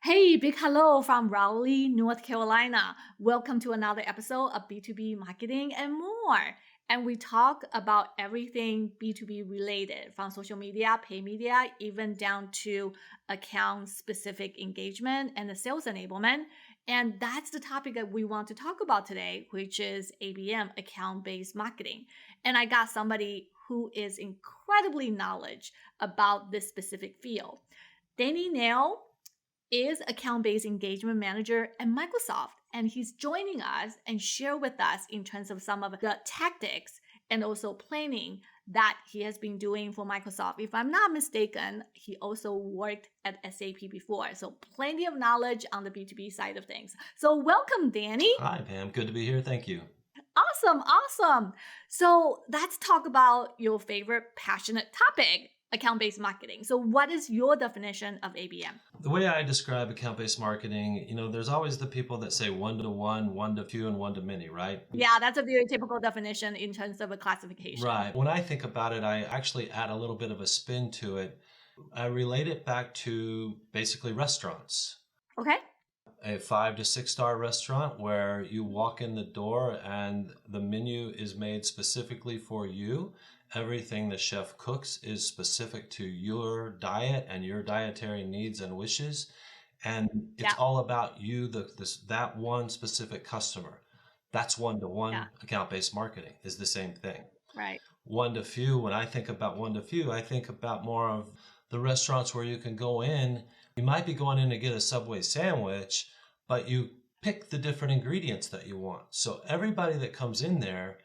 Hey, big hello from Raleigh, North Carolina. Welcome to another episode of B2B marketing and more. And we talk about everything B2B related, from social media, pay media, even down to account specific engagement and the sales enablement. And that's the topic that we want to talk about today, which is ABM, account based marketing. And I got somebody who is incredibly knowledgeable about this specific field. Danny Nail is account-based engagement manager at Microsoft, and he's joining us and share with us in terms of some of the tactics and also planning that he has been doing for Microsoft. If I'm not mistaken, he also worked at SAP before, so plenty of knowledge on the B2B side of things. So welcome, Danny. Hi, Pam. Good to be here. Thank you. Awesome. So let's talk about your favorite passionate topic, account-based marketing. So what is your definition of ABM? The way I describe account-based marketing, there's always the people that say one to one to few, and one to many, right? Yeah, that's a very typical definition in terms of a classification. Right. When I think about it, I actually add a little bit of a spin to it. I relate it back to basically restaurants. Okay. A 5 to 6 star restaurant where you walk in the door and the menu is made specifically for you. Everything the chef cooks is specific to your diet and your dietary needs and wishes. And it's Yeah. all about you, that one specific customer. That's Yeah. one-to-one account-based marketing is the same thing. Right. One to few, when I think about one to few, I think about more of the restaurants where you can go in. You might be going in to get a Subway sandwich, but you pick the different ingredients that you want. So everybody that comes in there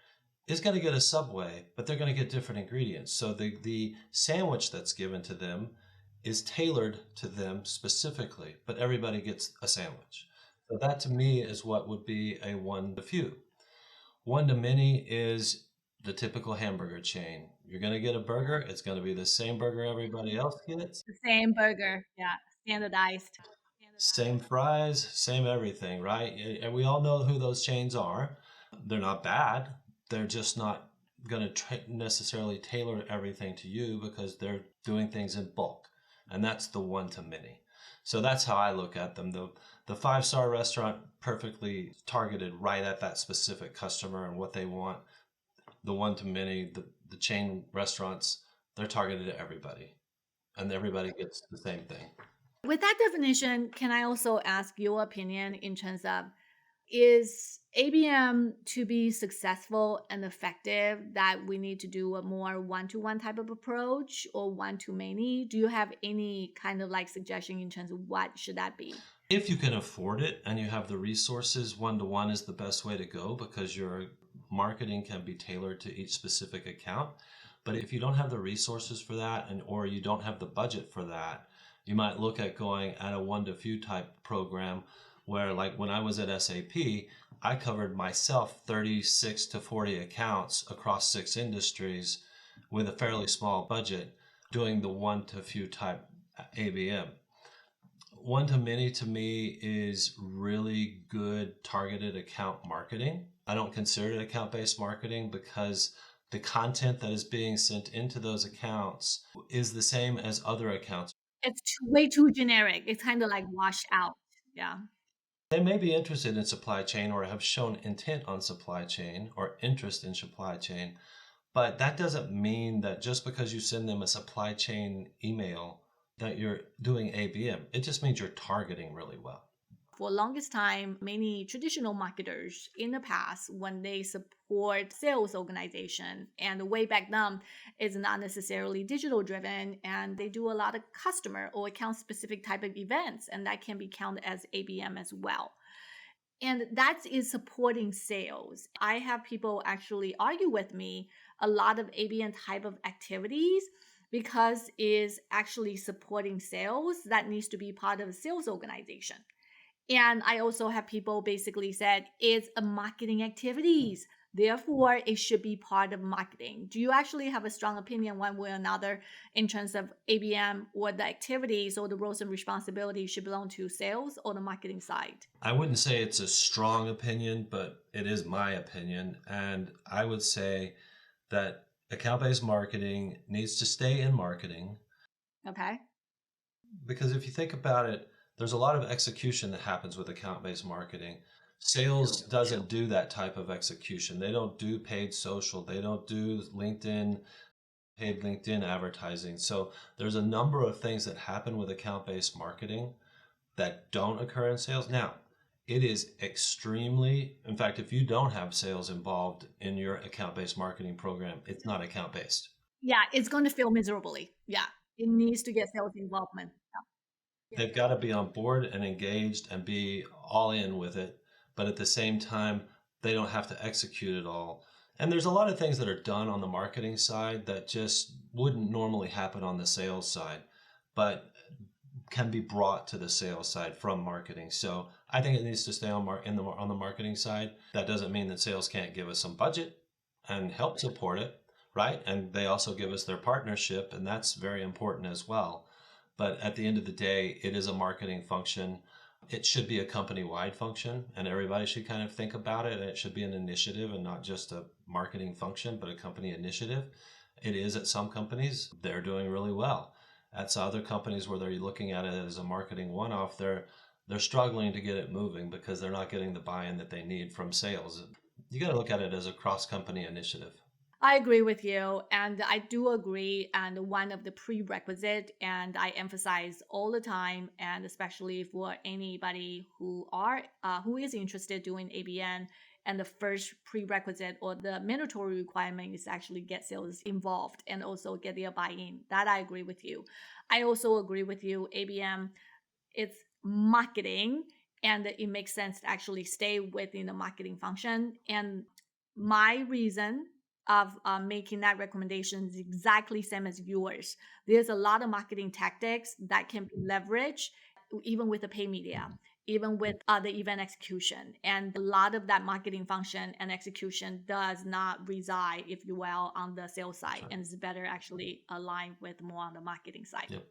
is going to get a Subway, but they're going to get different ingredients. So the sandwich that's given to them is tailored to them specifically, but everybody gets a sandwich. So that to me is what would be a one to few. One to many is the typical hamburger chain. You're going to get a burger, it's going to be the same burger everybody else gets. The same burger. Yeah. Standardized. Same fries, same everything, right? And we all know who those chains are. They're not bad. They're just not going to necessarily tailor everything to you because they're doing things in bulk. And that's the one to many. So that's how I look at them. The 5 star restaurant perfectly targeted right at that specific customer and what they want. The one to many, the chain restaurants, they're targeted at everybody. And everybody gets the same thing. With that definition, can I also ask your opinion in terms of, is ABM to be successful and effective that we need to do a more one-to-one type of approach or one-to-many? Do you have any kind of like suggestion in terms of what should that be? If you can afford it and you have the resources, one to one is the best way to go because your marketing can be tailored to each specific account. But if you don't have the resources for that or you don't have the budget for that, you might look at going at a one to few type program where, like when I was at SAP, I covered myself 36 to 40 accounts across 6 industries with a fairly small budget doing the one to few type ABM. One to many to me is really good targeted account marketing. I don't consider it account based marketing because the content that is being sent into those accounts is the same as other accounts. It's way too generic. It's kind of like washed out. Yeah. They may be interested in supply chain or have shown intent on supply chain or interest in supply chain, but that doesn't mean that just because you send them a supply chain email that you're doing ABM. It just means you're targeting really well. For longest time, many traditional marketers in the past, when they support sales organization and the way back then is not necessarily digital driven, and they do a lot of customer or account specific type of events, and that can be counted as ABM as well. And that is supporting sales. I have people actually argue with me a lot of ABM type of activities because is actually supporting sales that needs to be part of a sales organization. And I also have people basically said it's a marketing activities. Therefore, it should be part of marketing. Do you actually have a strong opinion one way or another in terms of ABM or the activities or the roles and responsibilities should belong to sales or the marketing side? I wouldn't say it's a strong opinion, but it is my opinion. And I would say that account based marketing needs to stay in marketing Okay. because if you think about it, There's a lot of execution that happens with account-based marketing. Sales doesn't do that type of execution. They don't do paid social. They don't do paid LinkedIn advertising. So there's a number of things that happen with account-based marketing that don't occur in sales. Now, it is extremely, in fact, if you don't have sales involved in your account-based marketing program, it's not account-based. Yeah, it's going to fail miserably. Yeah, it needs to get sales involvement. They've got to be on board and engaged and be all in with it. But at the same time, they don't have to execute it all. And there's a lot of things that are done on the marketing side that just wouldn't normally happen on the sales side, but can be brought to the sales side from marketing. So I think it needs to stay on on the marketing side. That doesn't mean that sales can't give us some budget and help support it, right? And they also give us their partnership, and that's very important as well. But at the end of the day, it is a marketing function. It should be a company-wide function, and everybody should kind of think about it. And it should be an initiative and not just a marketing function, but a company initiative. It is at some companies. They're doing really well. At other companies where they're looking at it as a marketing one-off, they're struggling to get it moving because they're not getting the buy-in that they need from sales. You got to look at it as a cross-company initiative. I agree with you, and I do agree. And one of the prerequisite, and I emphasize all the time, and especially for anybody who is interested doing ABN, and the first prerequisite or the mandatory requirement is actually get sales involved and also get their buy-in. That I agree with you. I also agree with you. ABM, it's marketing, and it makes sense to actually stay within the marketing function. And my reason of making that recommendation is exactly same as yours. There's a lot of marketing tactics that can be leveraged, even with the pay media, even with the event execution. And a lot of that marketing function and execution does not reside, if you will, on the sales side. Sure. And it's better actually aligned with more on the marketing side. Yep.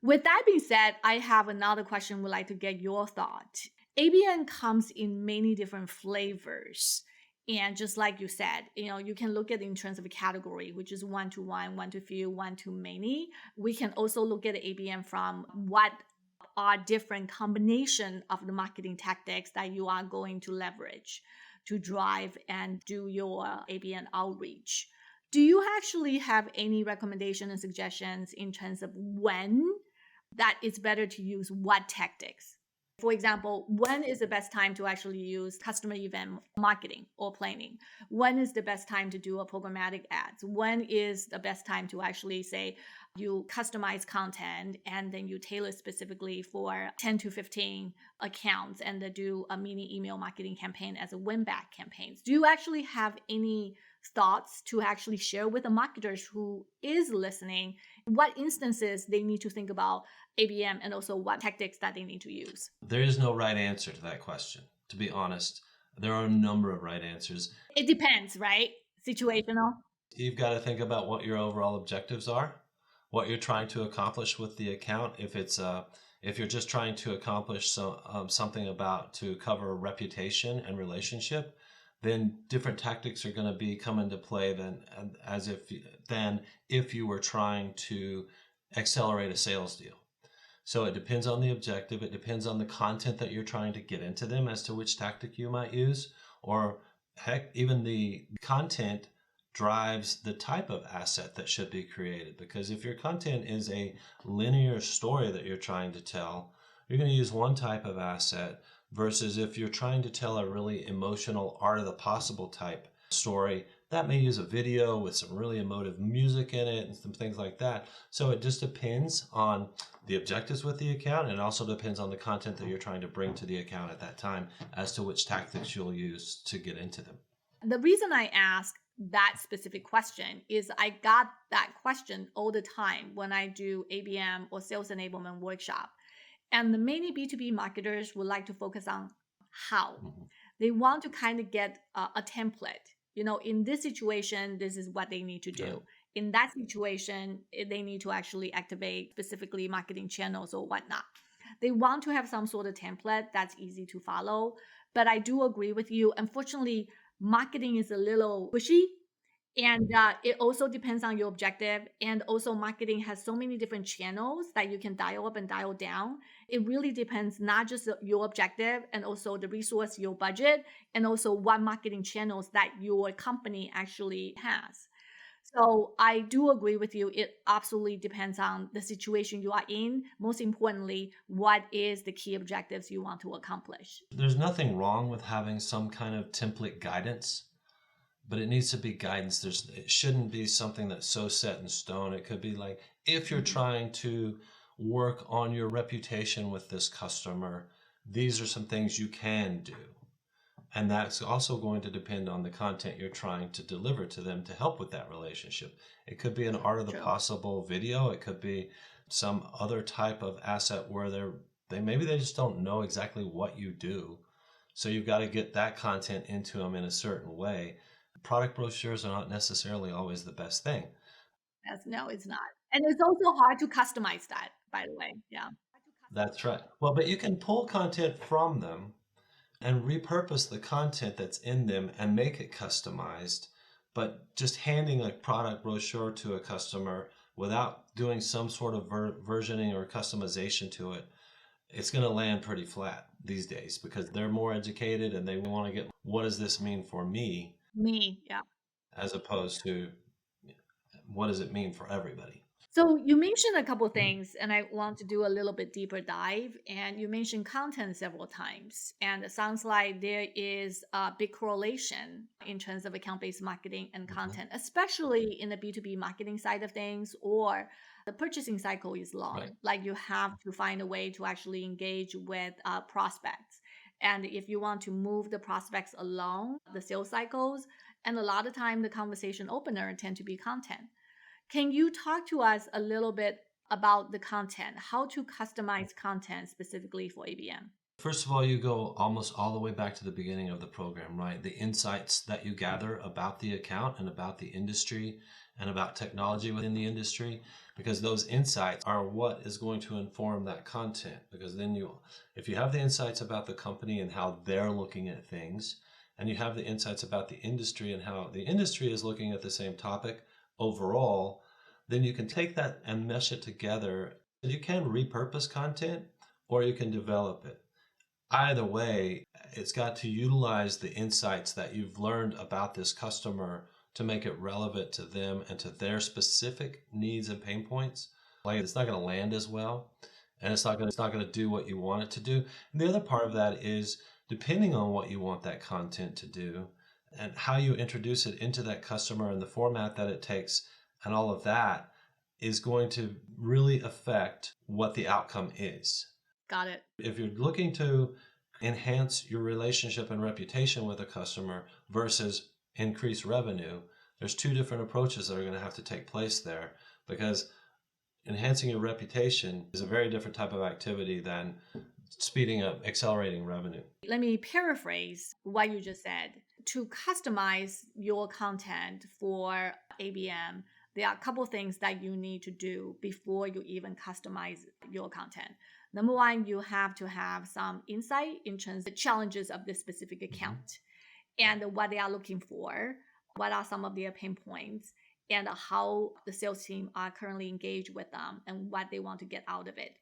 With that being said, I have another question. Would like to get your thought. ABN comes in many different flavors. And just like you said, you can look at it in terms of a category, which is one-to-one, one-to-few, one-to-many. We can also look at the ABN from what are different combination of the marketing tactics that you are going to leverage to drive and do your ABN outreach. Do you actually have any recommendation and suggestions in terms of when that it's better to use what tactics? For example, when is the best time to actually use customer event marketing or planning? When is the best time to do a programmatic ads? When is the best time to actually say you customize content and then you tailor specifically for 10 to 15 accounts and then do a mini email marketing campaign as a win back campaigns? Do you actually have any thoughts to actually share with the marketers who is listening? What instances they need to think about ABM and also what tactics that they need to use? There is no right answer to that question, to be honest. There are a number of right answers. It depends, right? Situational. You've got to think about what your overall objectives are, what you're trying to accomplish with the account. If you're just trying to accomplish something about to cover reputation and relationship, then different tactics are going to be come into play than if you were trying to accelerate a sales deal. So it depends on the objective. It depends on the content that you're trying to get into them as to which tactic you might use, or heck, even the content drives the type of asset that should be created. Because if your content is a linear story that you're trying to tell, you're going to use one type of asset versus if you're trying to tell a really emotional art of the possible type story, that may use a video with some really emotive music in it and some things like that. So it just depends on the objectives with the account, and it also depends on the content that you're trying to bring to the account at that time as to which tactics you'll use to get into them. The reason I ask that specific question is I got that question all the time when I do ABM or sales enablement workshop. And the many B2B marketers would like to focus on how. They want to kind of get a template. In this situation, this is what they need to do. Yeah. In that situation, they need to actually activate specifically marketing channels or whatnot. They want to have some sort of template that's easy to follow. But I do agree with you. Unfortunately, marketing is a little pushy And it also depends on your objective. And also, marketing has so many different channels that you can dial up and dial down. It really depends not just your objective and also the resource, your budget, and also what marketing channels that your company actually has. So I do agree with you. It absolutely depends on the situation you are in. Most importantly, what is the key objectives you want to accomplish? There's nothing wrong with having some kind of template guidance, but it needs to be guidance. It shouldn't be something that's so set in stone. It could be like, if you're Mhm. trying to work on your reputation with this customer, these are some things you can do. And that's also going to depend on the content you're trying to deliver to them to help with that relationship. It could be an art of the True. possible video. It could be some other type of asset where they maybe they just don't know exactly what you do. So you've got to get that content into them in a certain way. Product brochures are not necessarily always the best thing. No, it's not. And it's also hard to customize that, by the way. Yeah. That's right. Well, but you can pull content from them and repurpose the content that's in them and make it customized. But just handing a product brochure to a customer without doing some sort of versioning or customization to it, it's going to land pretty flat these days because they're more educated and they want to get, what does this mean for me, Me, yeah. as opposed to what does it mean for everybody. So you mentioned a couple things, and I want to do a little bit deeper dive. And you mentioned content several times, and it sounds like there is a big correlation in terms of account-based marketing and Mhm. content, especially in the B2B marketing side of things, or the purchasing cycle is Right. long. Like you have to find a way to actually engage with prospects. And if you want to move the prospects along the sales cycles, and a lot of time the conversation opener tend to be content. Can you talk to us a little bit about the content, how to customize content specifically for ABM? First of all, you go almost all the way back to the beginning of the program, right? The insights that you gather about the account and about the industry and about technology within the industry, because those insights are what is going to inform that content. Because then if you have the insights about the company and how they're looking at things, and you have the insights about the industry and how the industry is looking at the same topic overall, then you can take that and mesh it together. You can repurpose content or you can develop it. Either way, it's got to utilize the insights that you've learned about this customer to make it relevant to them and to their specific needs and pain points. Like it's not going to land as well, and it's not going to do what you want it to do. And the other part of that is depending on what you want that content to do and how you introduce it into that customer and the format that it takes and all of that is going to really affect what the outcome is. Got it. If you're looking to enhance your relationship and reputation with a customer versus increase revenue, there's two different approaches that are going to have to take place there because enhancing your reputation is a very different type of activity than speeding up, accelerating revenue. Let me paraphrase what you just said. To customize your content for ABM, there are a couple things that you need to do before you even customize your content. Number one, you have to have some insight in terms of the challenges of this specific Mhm. account and what they are looking for, what are some of their pain points, and how the sales team are currently engaged with them and what they want to get out of it.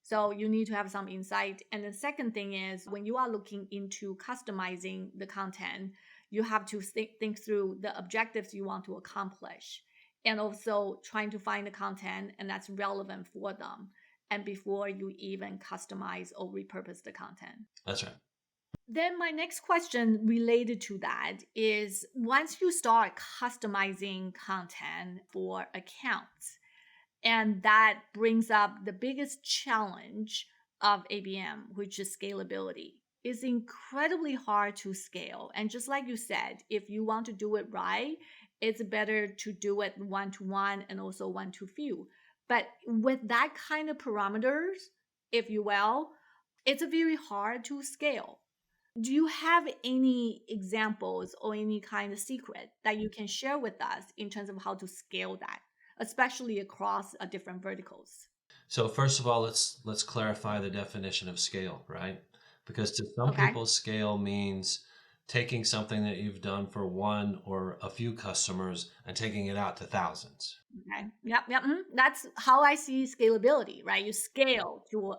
So you need to have some insight. And the second thing is when you are looking into customizing the content, you have to think through the objectives you want to accomplish and also trying to find the content and that's relevant for them. And before you even customize or repurpose the content. That's right. Then my next question related to that is once you start customizing content for accounts, and that brings up the biggest challenge of ABM, which is scalability. It's incredibly hard to scale. And just like you said, if you want to do it right, it's better to do it one to one and also one to few. But with that kind of parameters, if you will, it's very hard to scale. Do you have any examples or any kind of secret that you can share with us in terms of how to scale that, especially across different verticals? So first of all, let's clarify the definition of scale, right? Because to some Okay. people, scale means taking something that you've done for one or a few customers and taking it out to thousands. Okay. Yep. That's how I see scalability, right? You scale to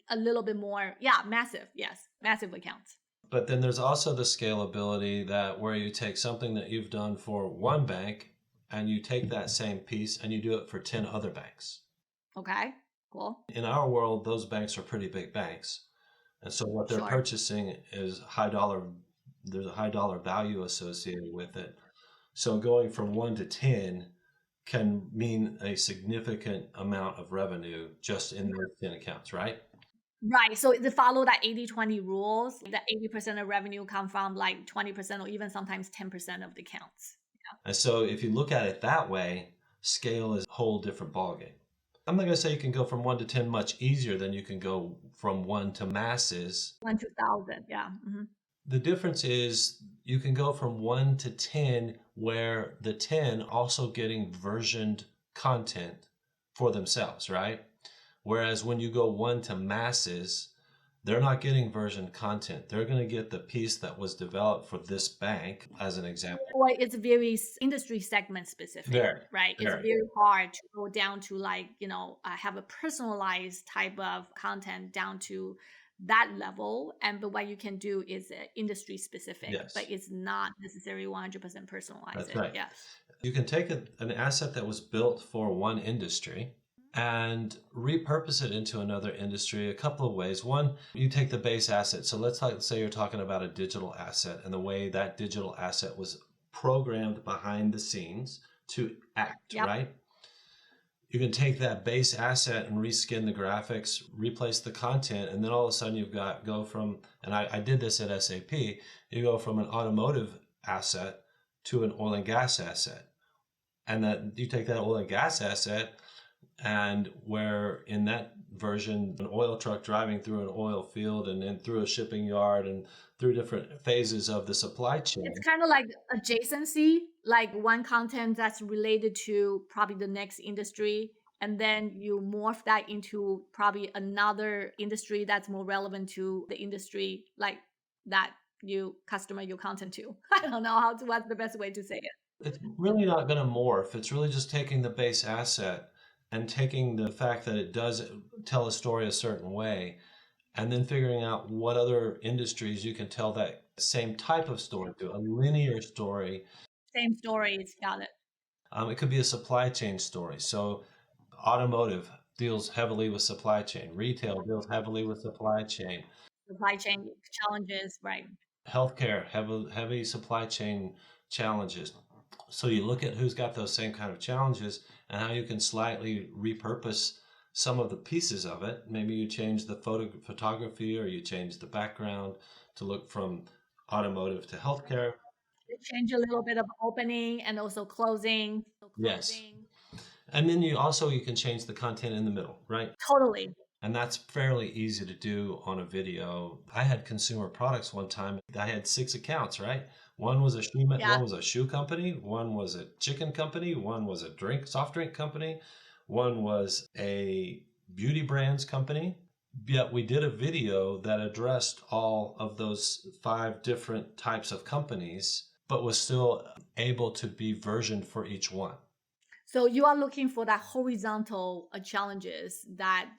a little bit more, massive. Yes, massive accounts. But then there's also the scalability that where you take something that you've done for one bank and you take that same piece and you do it for 10 other banks. Okay. Cool. In our world, those banks are pretty big banks. And so what they're Sure. purchasing is high dollar, there's a high dollar value associated with it. So going from 1 to 10 can mean a significant amount of revenue just in those 10 accounts, right? Right. So they follow that 80-20 rules. That 80% of revenue come from like 20% or even sometimes 10% of the accounts. And so if you look at it that way, scale is a whole different ballgame. I'm not going to say you can go from 1 to 10 much easier than you can go from 1 to masses. 1 to 1,000. Yeah. The difference is you can go from 1 to 10 where the 10 also getting versioned content for themselves, right? Whereas when you go 1 to masses, they're not getting version content. They're going to get the piece that was developed for this bank, as an example. Or it's very industry segment specific, right? It's very. very hard to go down to have a personalized type of content down to that level. But what you can do is industry specific, Yes. but it's not necessarily 100% personalized. That's right. Yes. You can take an asset that was built for one industry and repurpose it into another industry a couple of ways. One, you take the base asset. So let's say you're talking about a digital asset and the way that digital asset was programmed behind the scenes to act, right? You can take that base asset and reskin the graphics, replace the content, and then all of a sudden go from, and I did this at SAP, you go from an automotive asset to an oil and gas asset. And that you take that oil and gas asset, and where in that version, an oil truck driving through an oil field and then through a shipping yard and through different phases of the supply chain. It's kind of like adjacency, like one content that's related to probably the next industry, and then you morph that into probably another industry that's more relevant to the industry, like that you customer your content to. I don't know what's the best way to say it. It's really not going to morph. It's really just taking the base asset and taking the fact that it does tell a story a certain way, and then figuring out what other industries you can tell that same type of story to, a linear story. Same stories, got it. It could be a supply chain story. So automotive deals heavily with supply chain. Retail deals heavily with supply chain. Supply chain challenges, right. Healthcare, heavy supply chain challenges. So you look at who's got those same kind of challenges and how you can slightly repurpose some of the pieces of it. Maybe you change the photography or you change the background to look from automotive to healthcare. Change a little bit of opening and also closing. Yes. And then you can change the content in the middle, right? Totally. And that's fairly easy to do on a video. I had consumer products one time. I had 6 accounts, right? One was one was a shoe company, one was a chicken company, one was a soft drink company, one was a beauty brands company. Yet we did a video that addressed all of those 5 different types of companies, but was still able to be versioned for each one. So you are looking for that horizontal challenges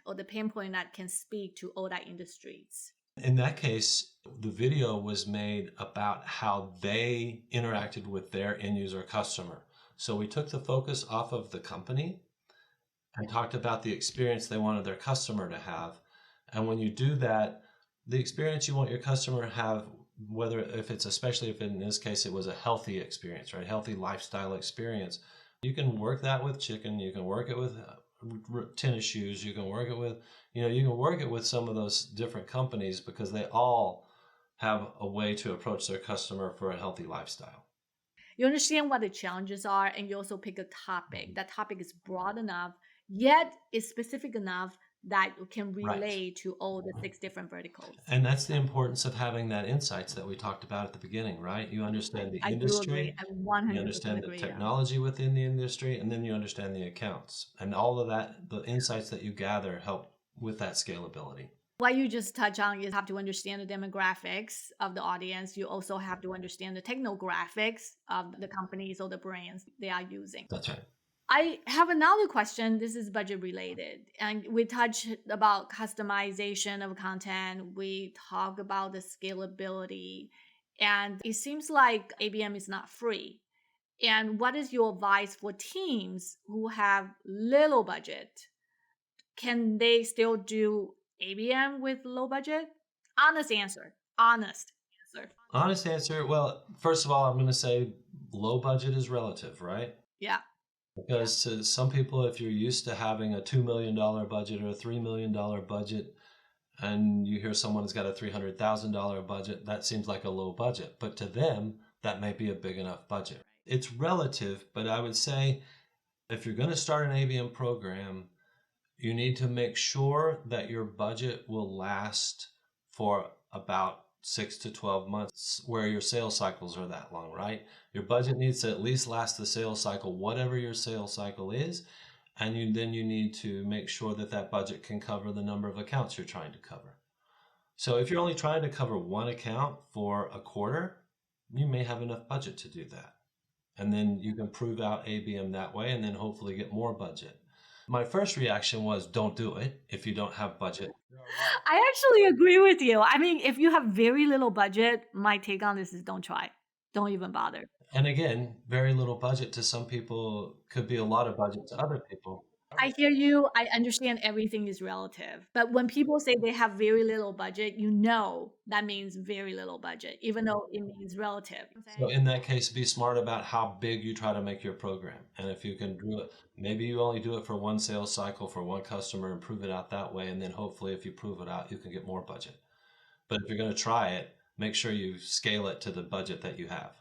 or the pain point that can speak to all that industries. In that case, the video was made about how they interacted with their end user customer. So we took the focus off of the company and talked about the experience they wanted their customer to have. And when you do that, the experience you want your customer to have, especially if in this case it was a healthy experience, right? Healthy lifestyle experience. You can work that with chicken. You can work it with tennis shoes. You can work it with, you can work it with some of those different companies because they all have a way to approach their customer for a healthy lifestyle. You understand what the challenges are, and you also pick a topic. That topic is broad enough, yet is specific enough that can relate to all the 6 different verticals. And that's the importance of having that insights that we talked about at the beginning, right? You understand the industry, I 100% you understand agree, the technology within the industry, and then you understand the accounts. And all of that, the insights that you gather help with that scalability. What you just touched on, you have to understand the demographics of the audience. You also have to understand the technographics of the companies or the brands they are using. That's right. I have another question. This is budget related. And we touched about customization of content. We talk about the scalability. And it seems like ABM is not free. And what is your advice for teams who have little budget? Can they still do ABM with low budget? Honest answer. Honest answer. Honest answer, well, first of all, I'm going to say low budget is relative, right? Yeah. Because to some people, if you're used to having a $2 million budget or a $3 million budget, and you hear someone has got a $300,000 budget, that seems like a low budget. But to them, that may be a big enough budget. It's relative, but I would say if you're going to start an ABM program, you need to make sure that your budget will last for about 6 to 12 months, where your sales cycles are that long, right? Your budget needs to at least last the sales cycle, whatever your sales cycle is. And then you need to make sure that that budget can cover the number of accounts you're trying to cover. So if you're only trying to cover one account for a quarter, you may have enough budget to do that. And then you can prove out ABM that way and then hopefully get more budget. My first reaction was don't do it if you don't have budget. I actually agree with you. I mean, if you have very little budget, my take on this is don't try. Don't even bother. And again, very little budget to some people could be a lot of budget to other people. I hear you. I understand everything is relative. But when people say they have very little budget, you know that means very little budget, even though it means relative. So in that case, be smart about how big you try to make your program. And if you can do it, maybe you only do it for one sales cycle for one customer and prove it out that way. And then hopefully if you prove it out, you can get more budget. But if you're going to try it, make sure you scale it to the budget that you have.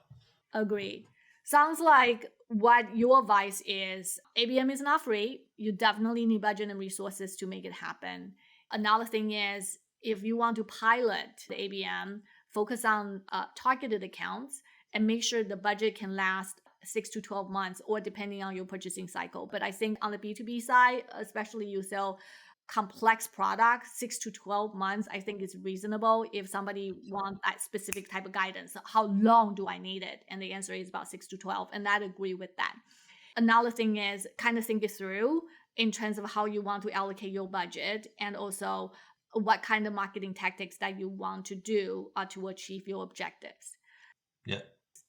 Agreed. Sounds like what your advice is ABM is not free. You definitely need budget and resources to make it happen. Another thing is if you want to pilot the ABM, focus on targeted accounts and make sure the budget can last 6 to 12 months or depending on your purchasing cycle. But I think on the B2B side, especially you sell complex products, 6 to 12 months, I think is reasonable if somebody wants that specific type of guidance. How long do I need it? And the answer is about 6 to 12. And I agree with that. Another thing is kind of think it through in terms of how you want to allocate your budget and also what kind of marketing tactics that you want to do to achieve your objectives. Yeah.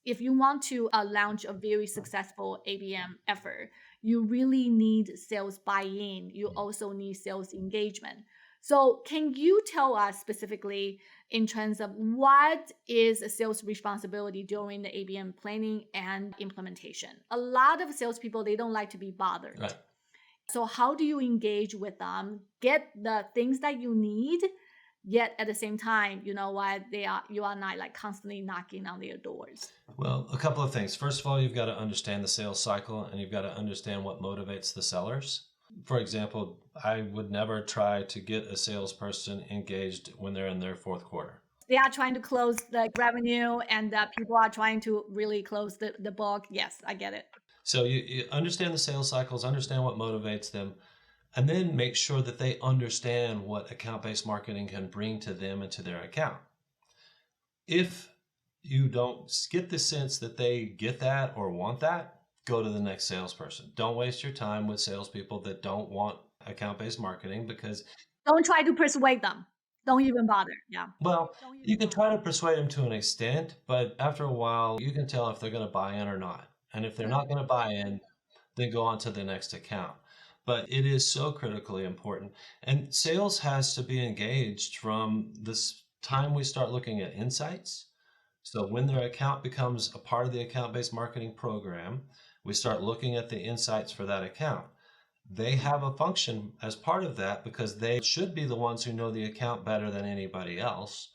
If you want to launch a very successful ABM effort, you really need sales buy-in. You also need sales engagement. So can you tell us specifically in terms of what is a sales responsibility during the ABM planning and implementation? A lot of salespeople, they don't like to be bothered. Right. So how do you engage with them, get the things that you need, yet at the same time, you know what, you are not like constantly knocking on their doors? Well, a couple of things. First of all, you've got to understand the sales cycle and you've got to understand what motivates the sellers. For example, I would never try to get a salesperson engaged when they're in their fourth quarter. They are trying to close the revenue and people are trying to really close the book. Yes, I get it. So you understand the sales cycles, understand what motivates them, and then make sure that they understand what account-based marketing can bring to them and to their account. If you don't get the sense that they get that or want that, go to the next salesperson. Don't waste your time with salespeople that don't want account-based marketing because... Don't try to persuade them. Don't even bother. Yeah. Well, you can try to persuade them to an extent, but after a while, you can tell if they're going to buy in or not. And if they're not going to buy in, then go on to the next account. But it is so critically important. And sales has to be engaged from this time we start looking at insights. So when their account becomes a part of the account-based marketing program, we start looking at the insights for that account. They have a function as part of that because they should be the ones who know the account better than anybody else.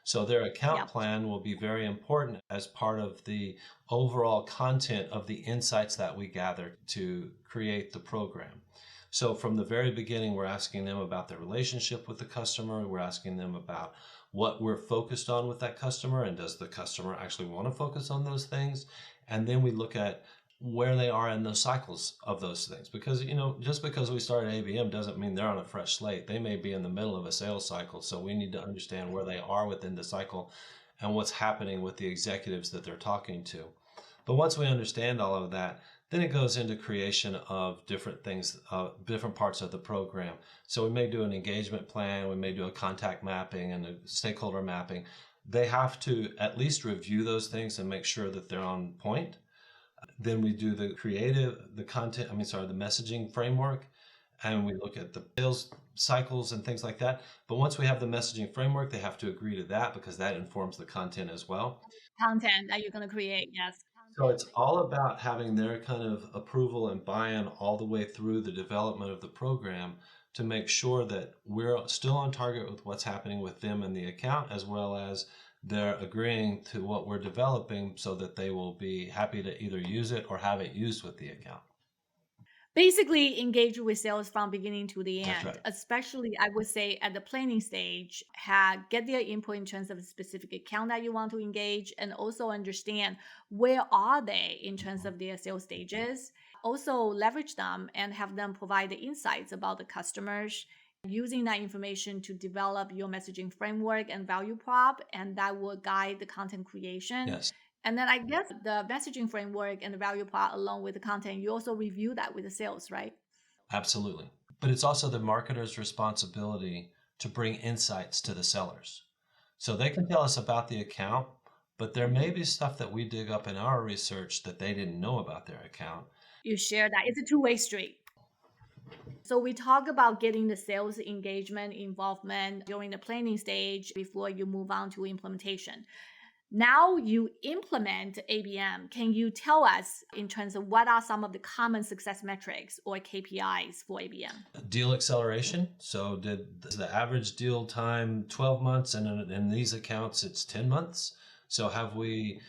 So their account plan will be very important as part of the overall content of the insights that we gather to create the program. So from the very beginning, we're asking them about their relationship with the customer. We're asking them about what we're focused on with that customer and does the customer actually want to focus on those things? And then we look at where they are in the cycles of those things. Because, just because we started ABM doesn't mean they're on a fresh slate. They may be in the middle of a sales cycle. So we need to understand where they are within the cycle and what's happening with the executives that they're talking to. But once we understand all of that, then it goes into creation of different things, different parts of the program. So we may do an engagement plan, we may do a contact mapping and a stakeholder mapping. They have to at least review those things and make sure that they're on point. Then we do the messaging framework, and we look at the sales cycles and things like that. But once we have the messaging framework, they have to agree to that because that informs the content as well. Content that you're going to create, yes. So it's all about having their kind of approval and buy-in all the way through the development of the program to make sure that we're still on target with what's happening with them and the account, as well as they're agreeing to what we're developing so that they will be happy to either use it or have it used with the account. Basically, engage with sales from beginning to the end. That's right. Especially, I would say at the planning stage, get their input in terms of a specific account that you want to engage, and also understand where are they in terms of their sales stages. Also leverage them and have them provide the insights about the customers, using that information to develop your messaging framework and value prop, and that will guide the content creation. Yes. And then I guess the messaging framework and the value prop along with the content, you also review that with the sales, right? Absolutely. But it's also the marketer's responsibility to bring insights to the sellers. So they can tell us about the account, but there may be stuff that we dig up in our research that they didn't know about their account. You share that. It's a two-way street. So we talk about getting the sales engagement involvement during the planning stage before you move on to implementation. Now you implement ABM. Can you tell us in terms of what are some of the common success metrics or KPIs for ABM? Deal acceleration. So did the average deal time 12 months, and in these accounts it's 10 months? So have we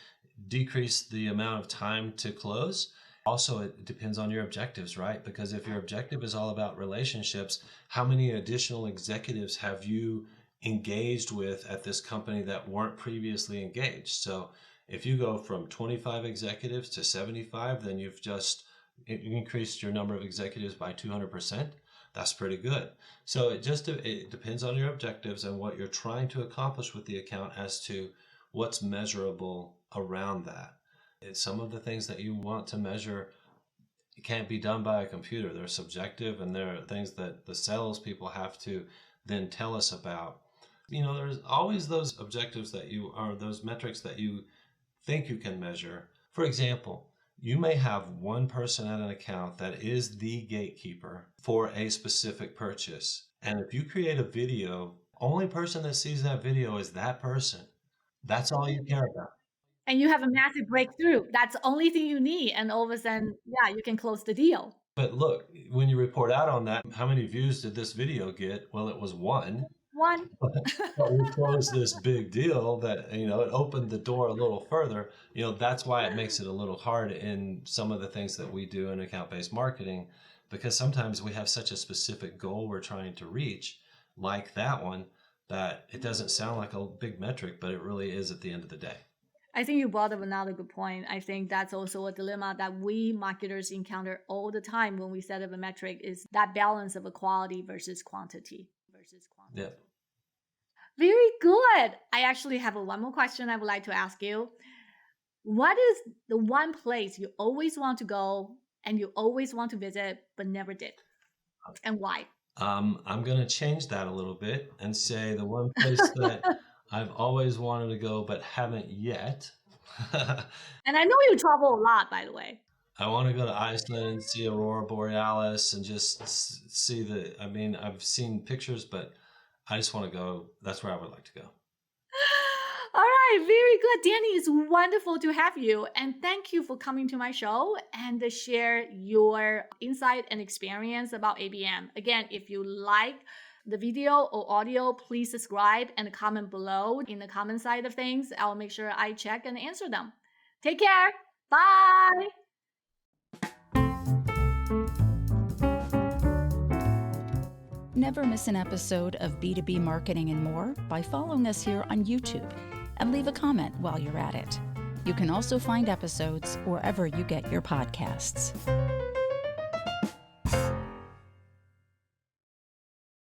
decreased the amount of time to close? Also, it depends on your objectives, right? Because if your objective is all about relationships, how many additional executives have you engaged with at this company that weren't previously engaged? So if you go from 25 executives to 75, then you've just increased your number of executives by 200%. That's pretty good. So it depends on your objectives and what you're trying to accomplish with the account as to what's measurable around that. Some of the things that you want to measure can't be done by a computer. They're subjective, and they're things that the salespeople have to then tell us about. There's always those objectives those metrics that you think you can measure. For example, you may have one person at an account that is the gatekeeper for a specific purchase. And if you create a video, only person that sees that video is that person. That's all you care about. And you have a massive breakthrough. That's the only thing you need. And all of a sudden, you can close the deal. But look, when you report out on that, how many views did this video get? Well, it was one. One. But we closed this big deal that, it opened the door a little further. That's why it makes it a little hard in some of the things that we do in account-based marketing, because sometimes we have such a specific goal we're trying to reach, like that one, that it doesn't sound like a big metric, but it really is at the end of the day. I think you brought up another good point. I think that's also a dilemma that we marketers encounter all the time when we set up a metric, is that balance of a quality versus quantity. Yeah. Very good. I actually have one more question I would like to ask you. What is the one place you always want to go and you always want to visit but never did? And why? I'm going to change that a little bit and say the one place that I've always wanted to go but haven't yet. And I know you travel a lot, by the way. I want to go to Iceland and see Aurora Borealis and just see I've seen pictures, but I just want to go. That's where I would like to go. All right, very good. Danny, it's wonderful to have you. And thank you for coming to my show and to share your insight and experience about ABM. Again, if you like the video or audio, please subscribe and comment below in the comment side of things. I'll make sure I check and answer them. Take care. Bye. Never miss an episode of B2B Marketing and More by following us here on YouTube, and leave a comment while you're at it. You can also find episodes wherever you get your podcasts.